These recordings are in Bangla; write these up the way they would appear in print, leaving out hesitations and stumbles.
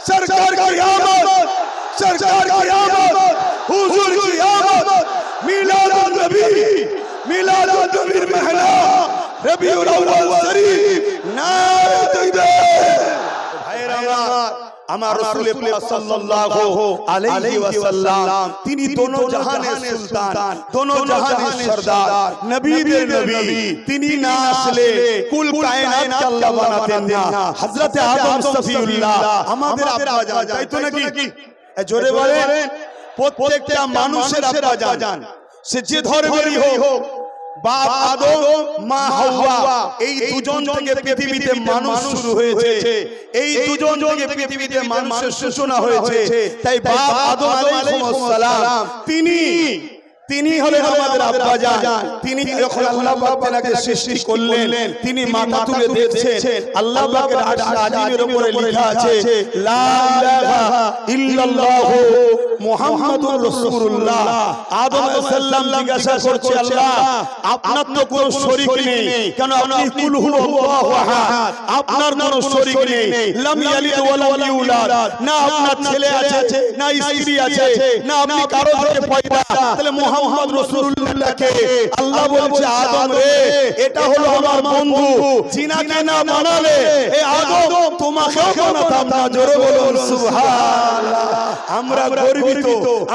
सरकार की आमद, सरकार की आमद, हुजूर की आमद, मिलादुन नबी, मिलादुन नबी महला रबीउल अव्वल शरीफ नारे तकबीर। भाईरा আমার রাসূল পাক সাল্লাল্লাহু আলাইহি ওয়াসাল্লাম তিনি दोनों জাহানের সুলতান, दोनों জাহানের সরদার, নবীদের নবী, তিনি না আসলে কুল কায়নাত কে আল্লাহ বানাতেন না। হযরত আদম সফিউল্লাহ আমাদের আব্বা জান, তাই তো নাকি? জোরে বলেন, প্রত্যেকটা মানুষের আব্বা জান, সে যে ধর্মেরই হোক, বাপ আদম মা হাওয়া, এই দুজন থেকে পৃথিবীতে মানুষ শুরু হয়েছে, এই দুজন থেকে পৃথিবীতে মানুষের সূচনা হয়েছে। তাই বাপ আদম আলাইহিস সালাম তিনি হলেন আমাদের আব্বা জান। তিনি যখন আল্লাহ পাক তাকে সৃষ্টি করলেন, তিনি মাথা তুলে দেখছেন, আল্লাহ পাকের আরশ আজিমের উপরে লেখা আছে লা ইলাহা ইল্লাল্লাহু মুহাম্মাদুর রাসূলুল্লাহ। আদম আলাইহিস সালাম জিজ্ঞাসা করছে, আল্লাহ আপনার তো কোনো শরীক নেই, কেন আপনি কুল হুয়াল্লাহু আহাদ, আপনার কোনো শরীক নেই, লাম ইয়ালিদ ওয়া লাম ইউলাদ, না আপনার ছেলে আছে না স্ত্রী আছে, না আপনি কারো থেকে পয়দা। তাহলে মুহাম্মদ রাসূলুল্লাহকে আল্লাহ বলছে, আদম রে এটা হলো আমার বন্ধু, জিনাকে না বানালে এই আদম তোমাকেও বানাতাম না। জোরে বলুন সুবহানাল্লাহ। আমরা গর্বিত,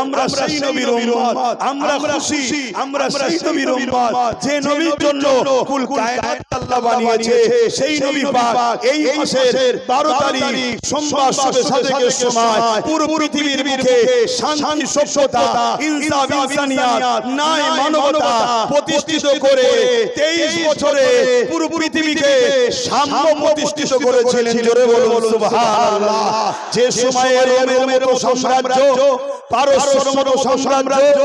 আমরা সেই নবীর উম্মত, আমরা খুশি, আমরা সেই নবীর উম্মত যে নবীর জন্য কুল কায়নাত আল্লাহ বানিয়েছে। সেই নবী পাক এই মাসের 12 তারিখ সোমবার শবে সাদেকের সময় পুরো পৃথিবীর বুকে শান্তি, সভ্যতা, ইনসাফ, ইনসানিয়াত, ন্যায়, মানবতা প্রতিষ্ঠিত করে 23 বছরে পুরো পৃথিবীকে সাম্য প্রতিষ্ঠিত করেছিলেন। জোরে বলুন সুবহানাল্লাহ। যে সময়ে রোমের মতো সাম্রাজ্য, পারস্যের মতো সাম্রাজ্য,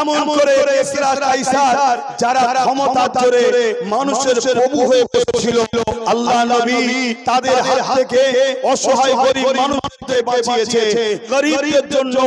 এমন করে কিসরা, কাইসার যারা ক্ষমতার জোরে মানুষের প্রভু হয়ে বসেছিল, আল্লাহ নবী তাদের হাত থেকে অসহায় গরীব মানুষদের বাঁচিয়েছে। গরীবদের জন্য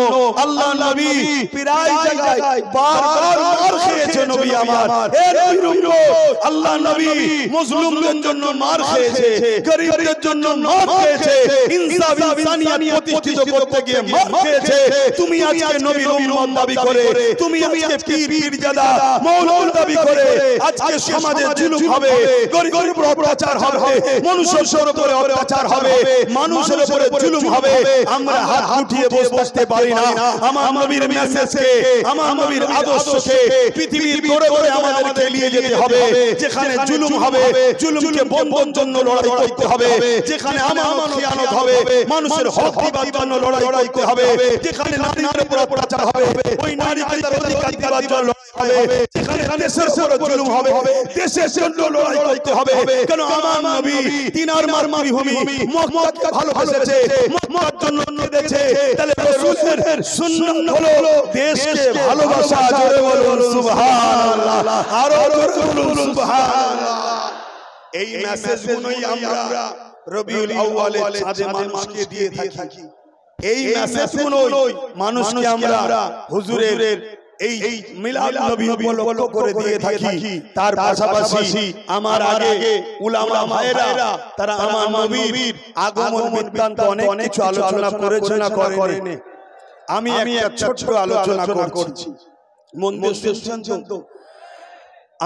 আল্লাহ নবী প্রায় জায়গায় বারবার মার খেয়েছে। নবী আমার, হে নবীর উম্মত, আল্লাহ নবী মুসলিমদের জন্য মার খেয়েছে, গরীবদের জন্য মার খেয়েছে, ইনসাফ, ইনসানিয়াত প্রতিষ্ঠিত করতে গিয়ে মার খেয়েছে। তুমি আজকে নবীর উম্মত দাবি করে, তুমি আজকে পীরজাদা মওলুদ দাবি করে, আজকে সমাজে জুলুম হবে, গরীবের উপর অত্যাচার হবে, মানুষের উপরে অত্যাচার হবে, মানুষের উপরে জুলুম হবে। আমরা হাত উঠিয়ে বসতে পারি না। আমার নবীর মেসেজকে, আমার নবীর আদর্শকে পৃথিবীর দৌড়ে দৌড়ে আমাদেরকে নিয়ে যেতে হবে। যেখানে জুলুম হবে, জুলুমকে বন্ধের জন্য লড়াই করতে হবে। যেখানে আমানত খিয়ানত হবে, মানুষের হক দিবার জন্য লড়াই করতে হবে। যেখানে নারীর উপর অত্যাচার হবে, ওই নারীকে তার অধিকার দিবার জন্য লড়াই হবে। যেখানে দেশের উপর জুলুম হবে, দেশের জন্য লড়াই করতে হবে। কেন আমার নবী তিনার মাতৃভূমি মক্কাকে ভালোবেসেছে, মক্কার জন্য কেঁদেছে। তাহলে রাসূলের সুন্নাত হলো দেশকে ভালোবাসা। জোরে বলুন সুবহানাল্লাহ, আরো জোরে বলুন সুবহানাল্লাহ। এই মেসেজগুলোই আমরা রবিউল আউয়ালে চাঁদে মানুষকে দিয়ে থাকি। এই মেসেজগুলোই মানুষকে আমরা হুজুরের এই মিলাদ নবী উপলক্ষ করে দিয়ে থাকি। তার পাশাপাশি আমার আগে উলামা ভাইরা তারা আমার নবীর আগমন বৃত্তান্ত অনেক কিছু আলোচনা করেছে না করেনি। আমি একটা ছোট্ট আলোচনা করছি, মন দিয়ে শুনছেন তো?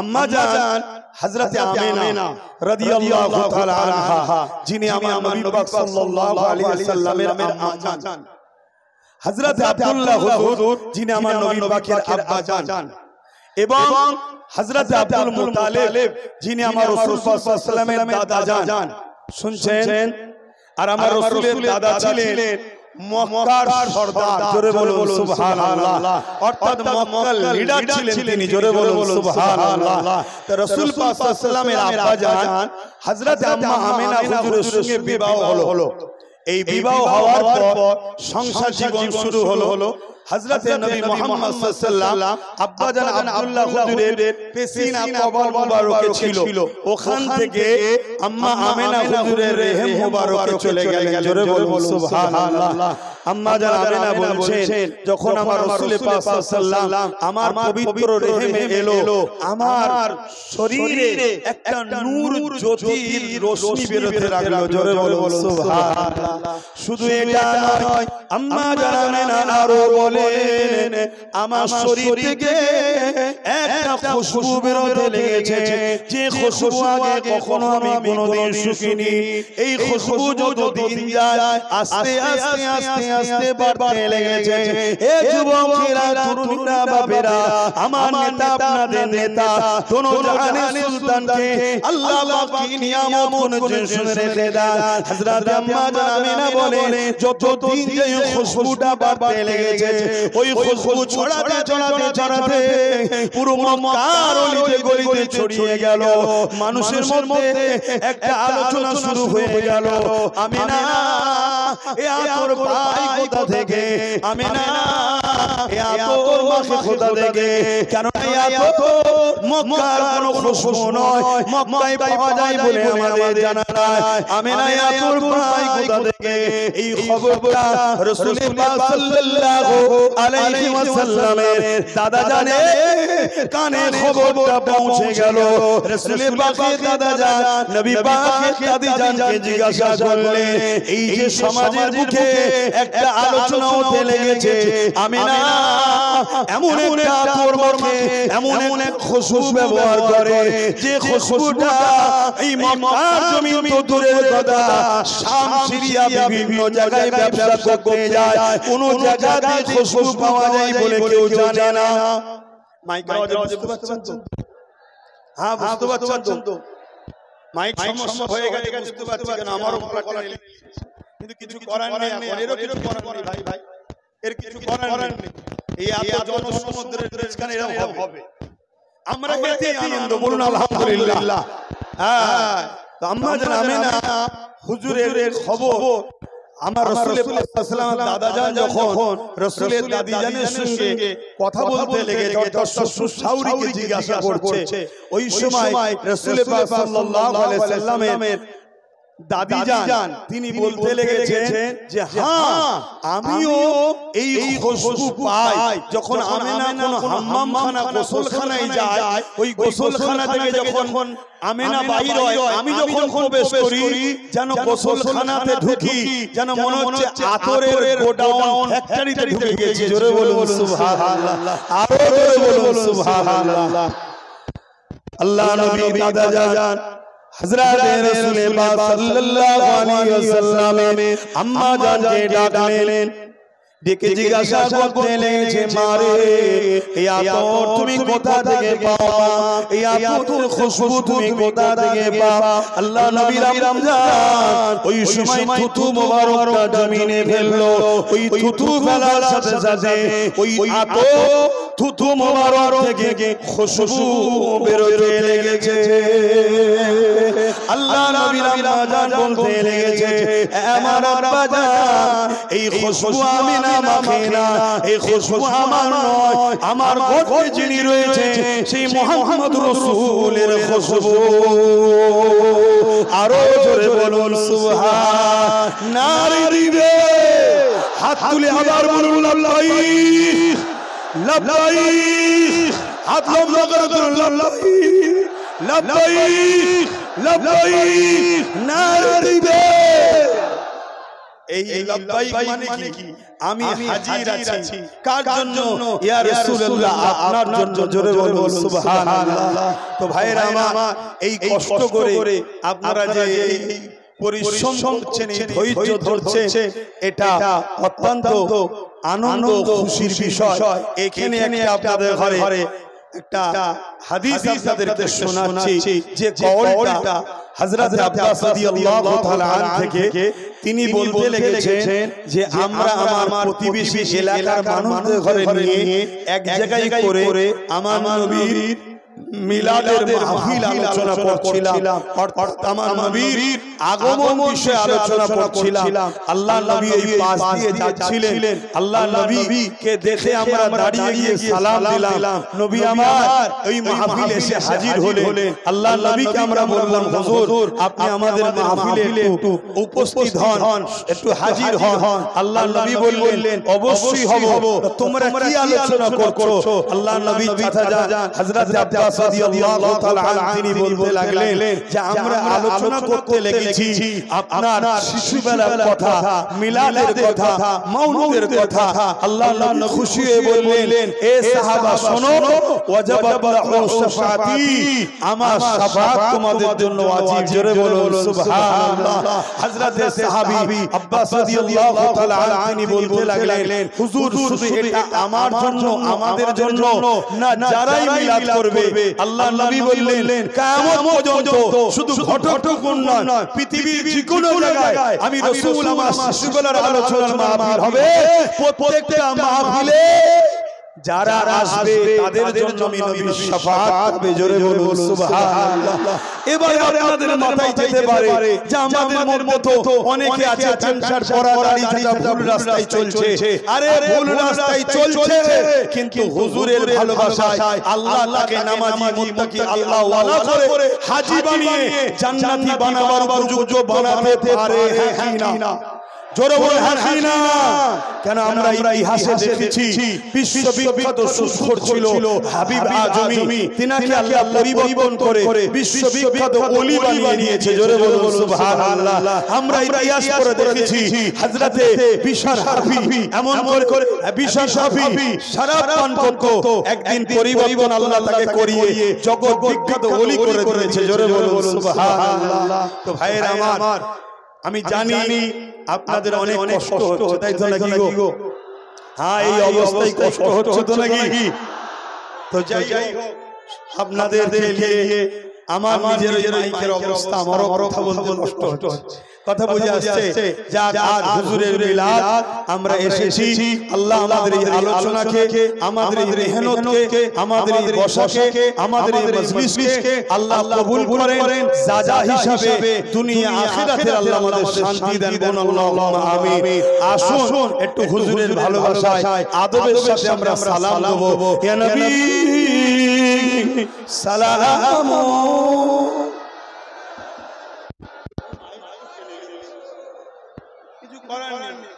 আম্মা জান হযরত আমিনা রাদিয়াল্লাহু তাআলা আনহা, যিনি আমার নবী পাক সাল্লাল্লাহু আলাইহি ওয়াসাল্লামের আম্মা জান, হযরত আব্দুল্লাহ হুজুর যিনি আমার নবী পাকের আব্বা জান, এবং হযরত আব্দুল মুতালিব যিনি আমার রাসূল সাল্লাল্লাহু আলাইহি ওয়াসাল্লামের দাদা জান। শুনছেন? আর আমার রাসূলের দাদা ছিলেন মক্কার সরদার। জোরে বলুন সুবহানাল্লাহ। অর্থাৎ মক্কার লিডার ছিলেন তিনি। জোরে বলুন সুবহানাল্লাহ। তো রাসূল পাক সাল্লাল্লাহু আলাইহি ওয়াসাল্লামের আব্বা জান হযরত আম্মা আমিনা হুজুরের সঙ্গে বিবাহ হলো। এই বিবাহ হওয়ার পর সংসার জীবন শুরু হলো। হযরত নবী মুহাম্মদ সাল্লাল্লাহু আলাইহি ওয়াসাল্লাম আব্বা জান আব্দুল্লাহ হুজুরের পেশিনা কবর মুবারকে ছিল, ওখান থেকে আম্মা আমিনা হুজুরের রেহেম মুবারকে চলে গেলেন। জোরে বলুন সুবহানাল্লাহ। আম্মা জান আমিনা বলছেন যখন আমার রাসূল পাক সাল্লাল্লাহু আমার পবিত্র রেহেমে এলো আমার শরীরে একটা নূর জ্যোতির রশ্মি বেরোতে লাগলো জোরে বলুন সুবহানাল্লাহ শুধু এটা নয় আম্মা জান আমিনা আরো বলেন আমার শরীর থেকে একটা খুশবু বেরোতে লেগেছে যে খুশবু আগে কখনো আমি কোনোদিন শুকিনি এই খুশবু যত দিন যায় আস্তে আস্তে আস্তে আস্তে বাড়তে লেগেছে এ যুবকেরা তরুণীরা বাপেরা আমার নেতা আপনাদের নেতা দোনো জাহানের সুলতানকে আল্লাহ পাক কি নিয়ামত করেছেন শুনে রেখে দেন হযরত আম্মা জান আমিনা বলেন যত দিন এই খুশবুটা বাড়তে লেগেছে ওই খুশবু ছড়াতে ছড়াতে ছড়াতে পুরো মক্কার অলিতে গলিতে ছড়িয়ে গেল মানুষের মধ্যে একটা আলোচনা শুরু হয়ে গেল আমিনা এ আতর পাই কোথা থেকে আমিনা এ আতর মাখে কোথা থেকে কেন এই আতর মক্কার কোনো খুশবু নয় মক্কায় পাওয়া যায় বলে আমাদের জানা নাই আমিনা এ আতর পাই কোথা থেকে এই খবরটা রাসূল পাক সাল্লাল্লাহু আলাইহি ওয়াসাল্লামের দাদা জানে কানে খবরটা পৌঁছে গেল রাসূল পাকের দাদা জান নবী পাকের দাদি জানকে জিজ্ঞাসা করলেন এই যে সমাজের মুখে একটা আলোচনা হতে লেগেছে আমিনা এমন একটা আতর মাখে এমন এক খুশবু ব্যবহার করে যে খুশবুটা এই মক্কার জমিন তো দূরের কথা শাম সিরিয়া বিভিন্ন জায়গায় ব্যবসা করতে যায় কোন জায়গাতে খুশবু পাওয়া যায় বলে কেউ জানে না মাইক আওয়াজ বুঝতে পাচ্ছেন তো হ্যাঁ বুঝতে পাচ্ছেন তো মাইক সমস্যা হয়ে গেছে বুঝতে পারছি কেন আমারও গলা কিন্তু কিছু করার নেই এরও কিছু করার নেই ভাই ভাই এর কিছু করার নেই এই এত জনসমুদ্রের দেশখানে এরকম হবে আমরা এতে আনন্দ বলুন আলহামদুলিল্লাহ হ্যাঁ তো আম্মা জান আমিনা হুজুরের খবর আমার রাসূল পাক সাল্লাল্লাহু আলাইহি দাদা জান যখন রাসূলের দাদি জানের সঙ্গে কথা বলতে লেগেছে তার শ্বশুর শাওরিকে জিজ্ঞাসা করছে ওই সময় রাসূল পাক সাল্লাল্লাহু আলাইহি সাল্লামের দাদি জান তিনি বলতে লেগেছেন যে হ্যাঁ আমিও এই খুশবু পাই যখন আমিনা কোন হাম্মামখানা গোসলখানায় যায় ওই গোসলখানা থেকে যখন আমিনা বাইর হয় আমি যখন প্রবেশ করি যেন গোসলখানাতে ঢুকি যেন মনে হচ্ছে আতরের গোডাউন ফ্যাক্টরিতে ঢুকে গেছি জোরে বলুন সুবহানাল্লাহ আরো জোরে বলুন সুবহানাল্লাহ আল্লাহ নবী দাদা জান হযরত রাসূল পাক সাল্লাল্লাহু আলাইহি ওয়াসাল্লাম আম্মা জানকে ডাকলেন ডেকে জিজ্ঞাসা করতে লেগেছে মারে এই আতর তুমি কোথা থেকে পাও এই আতরের খুশবু তুমি কোথা থেকে পাও আল্লাহ নবী রমজান ওই সময় থুতু মোবারকটা জমিনে ফেললো ওই থুতু ফেলার সাথে সাথে ওই আতর থুতু মোবারক থেকে খুশবু বেরোতে লেগেছে আল্লাহ নবী রমজান বলতে লেগেছে আমার আব্বা জান এই খুশবু আমি না মাখে না এই খুশবু আমার নয় আমার ঘরে যিনি রয়েছে সেই মুহাম্মদ রাসূলের খুশবু আরো জোরে বলুন সুবহান নারী দিবে হাত তুলে আবার বলুন লাল্লাইক লাল্লাইক হাত লম্বা করে বলুন লাল্লাইক লাল্লাইক লাল্লাইক নারী দিবে এই লাব্বাইক মানে কি আমি হাজির আছি কার জন্য ইয়া রাসূলুল্লাহ আপনার জন্য জোরে বলুন সুবহানাল্লাহ তো ভাইরা আমার এই কষ্ট করে আপনারা যে পরিশ্রম করছেন এই ধৈর্য ধরছেন এটা অত্যন্ত আনন্দ খুশির বিষয় এখানে একটা আপনাদের ঘরে একটা হাদিস আপনাদেরকে শোনাচ্ছি যে কওলটা হযরত আব্বাস রাদিয়াল্লাহু তাআলা আনহু থেকে তিনি বলতে লেগেছেন যে আমরা আমার প্রতিবেশী এলাকার মানুষদের ঘরে নিয়ে এক জায়গায় করে আমার নবীর মিলাদের মাহফিল আলোচনা করছিলাম অর্থাৎ আমার নবীর আগমন বিষয়ে আলোচনা করছিলাম। আল্লাহ নবী এই পাশ দিয়ে যাচ্ছিলেন, আল্লাহ নবী কে দেখে আমরা দাঁড়িয়ে গিয়ে সালাম দিলাম। নবী আমার ওই মাহফিলে এসে হাজির হলেন। আল্লাহ নবীকে আমরা বললাম, হুজুর আপনি আমাদের মাহফিলে একটু উপস্থিত হন, একটু হাজির হন। আল্লাহ নবী বললেন, অবশ্যই হব। তোমরা কি আলোচনা করছো? আল্লাহ নবী চাচা হযরত আব্বাস রাদিয়াল্লাহু তাআলা আনহু তিনি বলতে লাগলেন যে আমরা আলোচনা করতে লেগেছি আপনার শিশুবেলার কথা, মিলাদের কথা, মাউলুদের কথা। আল্লাহ নবী খুশি হয়ে বললেন, এ সাহাবা শোনো, ওয়াজাবাত লাহু শাফাআতি, আমার শাফাআত তোমাদের জন্য ওয়াজিব। জোরে বলুন সুবহানাল্লাহ। হযরত সাহাবী আব্বাস রাদিয়াল্লাহু তাআলা আনহু তিনি বলতে লাগলেন, হুজুর শুধু এটা আমার জন্য, আমাদের জন্য না, যারাই মিলাদ করবে। আল্লাহ নবী বললেন, কিয়ামত পর্যন্ত শুধু ঘটকগুণ নয়, পৃথিবীর যে কোনো জায়গায় আমি রাসূল আমার শিশুবেলার আলোচনার মাহফিল হবে, প্রত্যেকটা মাহফিলে যারা আসবে তাদের জন্য আমি নবীর শাফাআত পাবে। জোরে বলুন সুবহানাল্লাহ। এবারে আপনাদের মাথায় যেতে পারে যে আমাদের মধ্যে তো অনেকে আছে চামচার পরা দাড়ি থাকা ভুল রাস্তায় চলছে। আরে ভুল রাস্তায় চলছে, কিন্তু হুজুরের ভালোবাসায় আল্লাহ তাকে নামাজি মুত্তাকি আল্লাহ ওয়ালা করে হাজী বানিয়ে জান্নাতি বানাবার উপযুক্ত বানাতে পারে, হ্যাঁ কি না? জোরে বলে হাসি না কেন? আমরা ইতিহাসে দেখেছি বিশ্ববিখ্যাত সুস্কর ছিল হাবিব আজমি, তিনাকে আল্লাহ পরিবর্তন করে বিশ্ববিখ্যাত ওলি বানিয়ে নিয়েছে। জোরে বলুন সুবহানাল্লাহ। আমরা ইতিহাস পড়ে দেখেছি হযরতে বিশার হাফি, এমন করে বিশার হাফি শরাব পান করত, একদিন পরিবর্তন আল্লাহ তাকে করিয়ে জগৎ বিখ্যাত ওলি করে দিয়েছে। জোরে বলুন সুবহানাল্লাহ। তো ভাইয়েরা আমার, আমি জানি আপনাদের অনেক কষ্ট হচ্ছে, তাই তো নাকি গো? হ্যাঁ, এই অবস্থায় কষ্ট হচ্ছে তো নাকি? তো যাই হোক, আপনাদের নিয়ে আমার নিজের মাইকের অবস্থা, আমারও কথা বলতে কষ্ট হচ্ছে। কথা বুঝে আসছে যা আজ হুজুরের মিলাদ আমরা এসেছি। আল্লাহ আমাদের এই আলোচনাকে, আমাদের এই মেহনতকে, আমাদের এই বসাকে, আমাদের এই মজলিসকে আল্লাহ কবুল করেন। জাযা হিসাবে দুনিয়া আখিরাতে আল্লাহ আমাদের শান্তি দেন। বলুন আল্লাহুম্মা আমিন। আসুন একটু হুজুরের ভালোবাসায় আদবের সাথে আমরা সালাম দেব। ইয়া নবী সালাম। কিছু করার নেই।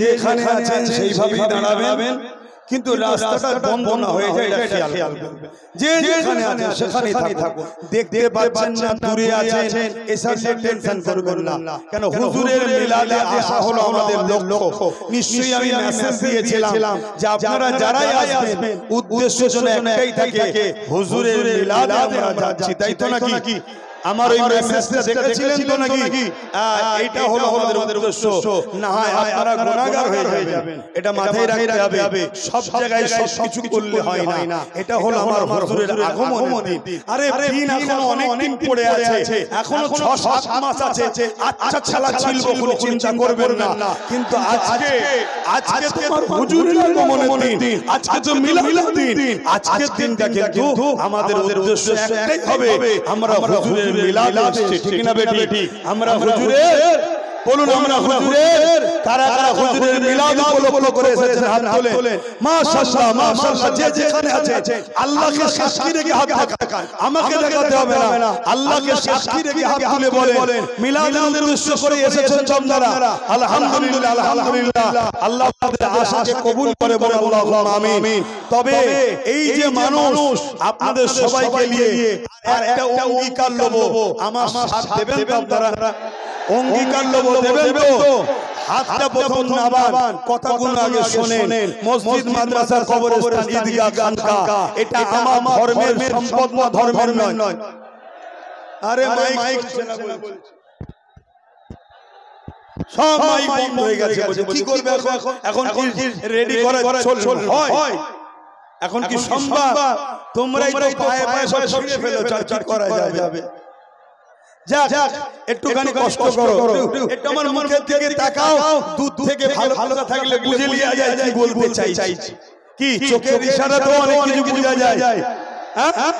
যেখানে আছেন সেইভাবেই দাঁড়াবেন, কিন্তু রাস্তাটা বন্ধ না হয়ে যায় এটা খেয়াল রাখবেন। যেখানে আছেন সেখানেই থাকুন। দেখতে পাচ্ছেন না দূরে আছেন, এসব টেনশন করবেন না। কেন? হুজুরের মিলাদে আসা হলো আমাদের লক্ষ্য। নিশ্চয়ই আমি মেসেজ দিয়েছিলাম যে আপনারা যারাই আসবেন উদ্দেশ্য যেন একটাই থাকে, হুজুরের মিলাদে আমরা যাচ্ছি, তাই তো নাকি? আমার ওই মেসেজটা দেখেছিলেন তো নাকি? এইটা হলো আমাদের উদ্দেশ্য। না হয় আপনারা গুনাহগার হয়ে যাবেন, এটা মাথায় রাখতে হবে। সব জায়গায় সবকিছু করলে হয় না। এটা হলো আমার হুজুরের আগমনের দিন। আরে দিন এখনো অনেক দিন পড়ে আছে, এখনো 6-7 মাস আছে। আচ্ছা ছালা ছিলবো, কোনো চিন্তা করবেন না। কিন্তু আজকে তোমার হুজুরের আগমনের দিন, আজকে তো মিলাদের দিন। আজকের দিনটা কিন্তু আমাদের উদ্দেশ্য একটাই হবে, আমরা হুজুরের মিলাদ আসছে, ঠিক না বেটি? আমরা হুজুরের, বলুন আমরা হুজুরের, কারা কারা হুজুরের মিলাদ উপলক্ষ করে এসেছেন হাত তোলেন। মাশাআল্লাহ মাশাআল্লাহ। যে যেখানে আছে আল্লাহকে সাক্ষী রেখে হাত দেখান, আমাকে দেখাতে হবে না। আল্লাহকে সাক্ষী রেখে হাত তুলে বলেন মিলাদের উদ্দেশ্য করে এসেছেন আপনারা। আলহামদুলিল্লাহ আলহামদুলিল্লাহ। আল্লাহ আপনাদের আশাকে কবুল করে, বলেন আল্লাহুম্মা আমিন। তবে এই যে মানুষ আপনাদের সবাইকে নিয়ে একটা অঙ্গীকার নেব, আমার সাথ দেবেন তো আপনারা? অঙ্গীকার দেবেন তো? হাতটা প্রথম নামান, কথাগুলো আগে শোনেন। মসজিদ, মাদ্রাসা, কবরস্থান, ঈদগাহ, খানকাহ এটা আমার ধর্মের সম্পদ না, ধর্মের নয়। আরে মাইক সব মাইক বন্ধ হয়ে গেছে। কি করবে এখন? কি রেডি করা হয়? এখন কি সম্ভব? তোমরাই তো পায়ে পায়ে সব ছিঁড়ে ফেলো, কি করা যাবে? যাক একটুখানি কষ্ট করো, একটু আমার মুখের দিকে তাকাও, দুধ থেকে ভালো ভালো থাকলে বুঝে লিয়া যায় কি বলতে চাইছি। কি চোখের ইশারাতেও অনেক কিছু বোঝা যায়। হ্যাঁ,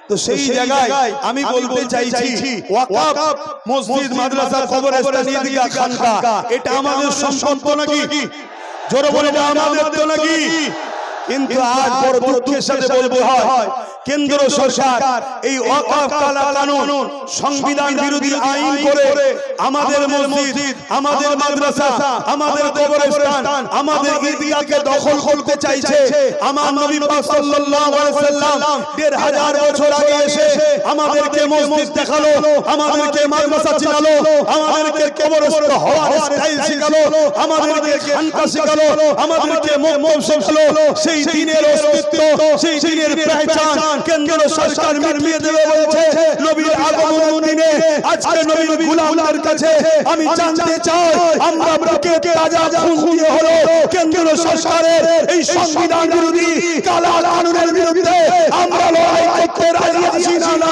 তো সেই জায়গায় আমি বলতে চাইছি ওয়াকফ মসজিদ মাদ্রাসা কবরস্থান ঈদগাহ খানকা এটা আমাদের সম্পদ নাকি? জোরে বলে আমাদের তো নাকি? কিন্তু আজ বড় দুঃখের সাথে বলতে হয় কেন্দ্র সরকার এই ওয়াকফ কানুন সংবিধান বিরোধী আইন করে আমাদের মসজিদ, আমাদের মাদ্রাসা, আমাদের কবরস্থান, আমাদের ঈদগাহকে দখল করতে চাইছে। আমার নবী পাক সাল্লাল্লাহু আলাইহি ওয়াসাল্লাম ১৫০০ বছর আগে এসে আমাদেরকে মসজিদ দেখালো, আমাদেরকে মাদ্রাসা চিনালো, আমাদেরকে কবরস্থ হওয়ার স্টাইল শিখালো, আমাদেরকে খানকা শিখালো, আমাদেরকে মকবর শিখালো। সেই দিনের অস্তিত্ব, সেই দিনের পহচান কেন্দ্র সরকার মিটিয়ে দেবে বলছে নবীর আগমনের দিনে। আজকে নবীর গোলামদের কাছে আমি জানতে চাই, আমরা বুকে তাজা খুন দিয়ে হলো কেন্দ্র সরকারের এই সংবিধান বিরোধী কালা কানুনের বিরুদ্ধে আমরা লড়াই করতে রাজি আছি না?